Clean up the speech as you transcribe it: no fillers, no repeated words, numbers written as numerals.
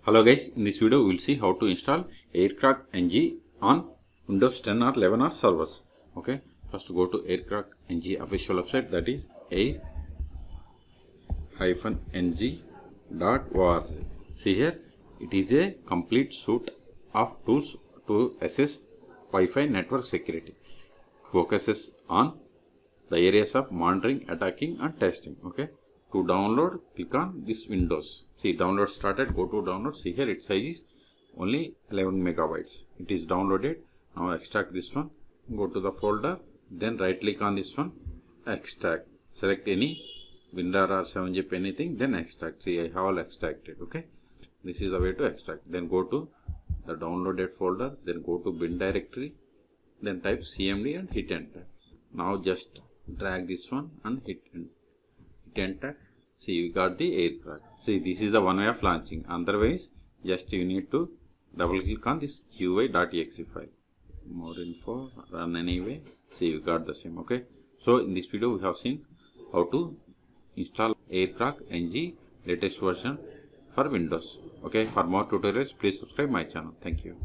Hello guys, in this video we will see how to install Aircrack-ng on Windows 10 or 11 or servers. Okay, first go to Aircrack-ng official website, that is air-ng.org. See here, it is a complete suite of tools to assess Wi-Fi network security. Focuses on the areas of monitoring, attacking and testing. Okay. To download, click on this Windows. See, download started. Go to download. See here, its size is only 11 megabytes. It is downloaded. Now extract this one. Go to the folder. Then right click on this one. Extract. Select any WinRAR or 7zip anything. Then extract. See, I have all extracted. Okay. This is the way to extract. Then go to the downloaded folder. Then go to bin directory. Then type cmd and hit enter. Now just drag this one and hit enter. See, we got the Aircrack. See, this is the one way of launching. Otherwise, just you need to double click on this GUI.exe file. More info, run anyway. See, we got the same. Okay. So in this video we have seen how to install Aircrack-ng latest version for Windows. Okay. For more tutorials, please subscribe my channel. Thank you.